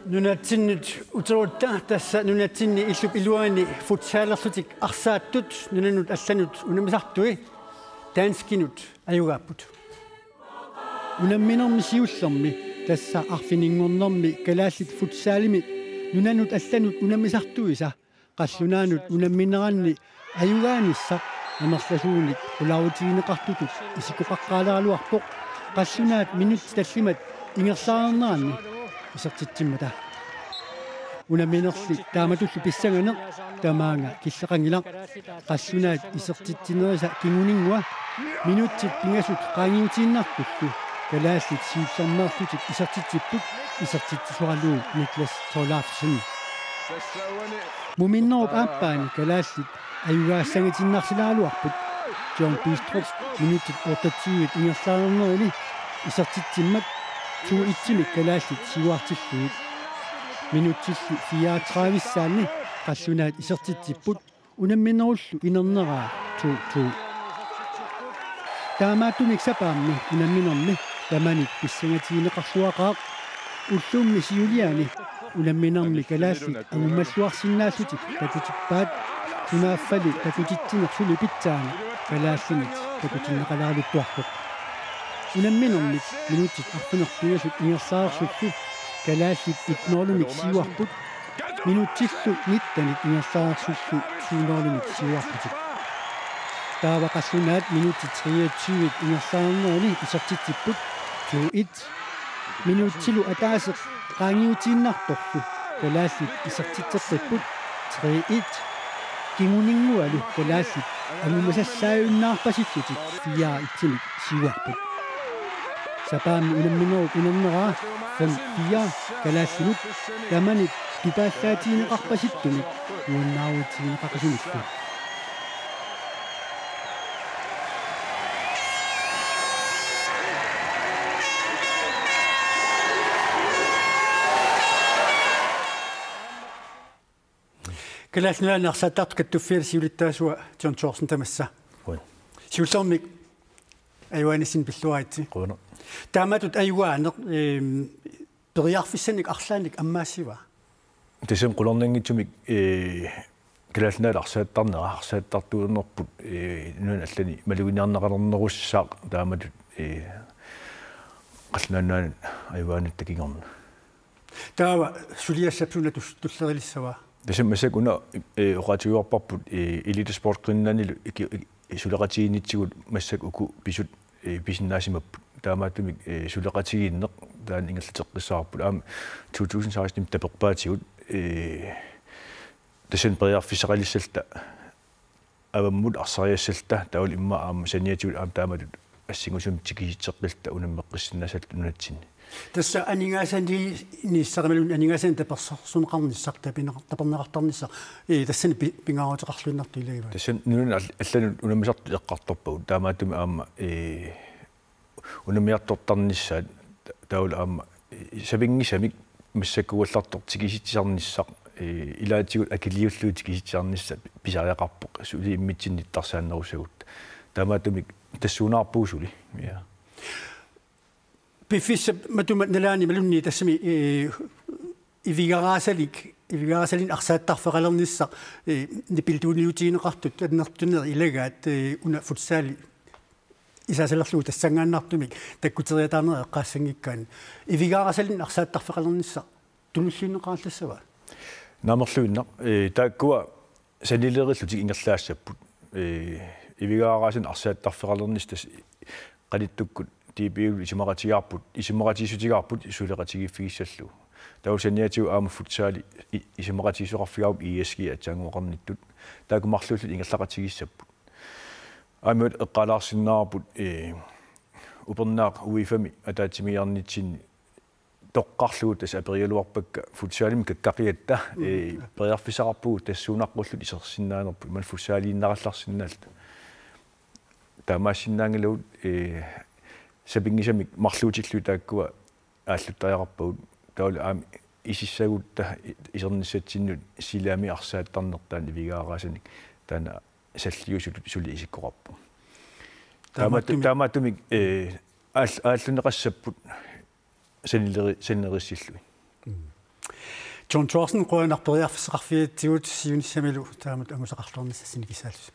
Nunatinnut utorutta tässä nunatinni illup iluani futsaalerlutik arsaattut nunanut allanut unamisartui tanskinut ajugaapput. Unamminermi siullermi tässä arfiningornermi kalaallit futsaalimi nunanut allanut unamisartuisa qallunaanut unammineranni ajugaanissa anerlasuunik ulautiineqartutut isikuqaqqaalaaluarpoq qallunaat minut tallimat ingersaarnernaanni isartittimmata unaminerli taamatullu pissangane tamaanga killeqangila qallunaat isertittinerisa kinguningua minuttit pingasut qaangiutiinnartullu kalaallit siullermerlutik isartittipput isartittisuarluu Niklas Torlafsen muminnerup aappaani kalaallit ayugaassangitinnarsilaaluarput John Bistrup minuttit 28 ingersaarnernerni isartittimmat tuu ittimik kalaallit siuartilluit minuttillu 34 qallunaat isertittipput unamminerullu inerneraa tuu taamaattumik sapaammi unamminermi tamanit pissangatiineqarluaqaaq ulluummi siuliani unamminermi kalaallit amummalluarsinnaallutik takutippaat tunaaffali takutittinersuli pitsaani kalaallinit takutinneqalaaluttuarpoq unamminermik minuttit arpunerpigasut ingersaarsullu kalaallit itnoorlumik siuarput minuttillu nittanit ingersaarsullu suunoorlumik siuarputik taavaqallunaat minuttit 23 ingersaarnerni isertittipput tuuit minuttilu ataaseq qaangiutiinnartorlu kalaallit isertitserripput 3-1 kinguningualu kalaallit amumasassaajuunnaarpasitlutik 4-1 siuarput sapaammi unamminerup inerneraa 5-4 kalaallinut tamanit tupaallaatiineqarpasittumik uannaaruutiineqaqasunikku kalaallinaan arsaataart kattuffиар siulittaasua John Thorsten tamassa siullermik ayuanissin pilluaitsi quna taamatut ayuaaneq periarfissanik arlaanik ammaassiva tisem qulorningittumik kalaallinaan arsaattartuunerput nuan allani maluginiarnaqalernerussaaq taamatut qallunaannaanut ayuaanut takingorna taava suliassapsuna tullerilissava tisemmassa kuna oqatiuarparput elitesportgrinnanilu suleqatiginnitsigul massak uku pisut pisinnaasimapput taamaattumik suleqatigiinneq taan ingerlateqqissaarput aam 2016 taperpaatigut tasen periarfissaqalissalta avammut arsariassalta taul imma aam saniatigut aam taamatut assingusum tikisitseqqilta unammeqqissinnaasalt unatsinni tässä aningaasani niissaqamalun aningaasani tapersorsuneqarnissaq taperneqartarnissaq tassani pingaarutiqarluinnartuilagiva tassen nunun allanut unamisartu eqqartorpagut taamaattumi aamma unamiartortarnissaat taul aamma savingisamik массаккуаллартор тикиситсарниссақ илаатигут акилиуллуу тикиситсарнисса писариақарпоқ сули иммитсинниттарсааннерусагут таамаатумик тассуунаарпуусули я пифис матумат налаани малунни тассами ивигараасалин арсааттарфеқалерниссақ нипилтуунилутиинеқартут аннертунер илагаат уна футсаали исаасалерлуу тассангааннартумик таккутериатаарнера эққаассангиккаан ивигараасалин арсааттарфеқалерниссақ тунуллуинеқааллассава наамерлуиннақ тааккуа санилериллутик ингерлаассаппут ивигараасин арсааттарфеқалернис тас қалиттуккут тибиул исимақатиисутигарпут сулеқатигиффигиссаллу таусаниатиу аама футсаали исимақатиисоқарфигауп иэски атсаангуоқарниттут таакумарлууллут ингерлақатигиссаппут аамут эққалаарсиннаарпут упернаақ уифами атаатимиарнитсин тоққарлуу тас апериалуарпакка футсаалим каккақиатта периарфисақарпугу тассуунаққуллут исерсиннаанерпу иман футсаалииннаралларсиннаалта таамаассиннаангалуут сапингисамик марлуутиллу тааккуа ааллуттариақарпагут таула аами исиссагутта исерниссатсиннут силаами арсааттарнертаан ивигаараасаник таана саллиусулут сули исиккоқарпу таамааттумик ааллунеқассаппут саннериссиллуи John Thorsten qoyanarperiarfisseqarfiattigut siunissamilu taamut angusaqarlornissassini kisaalus.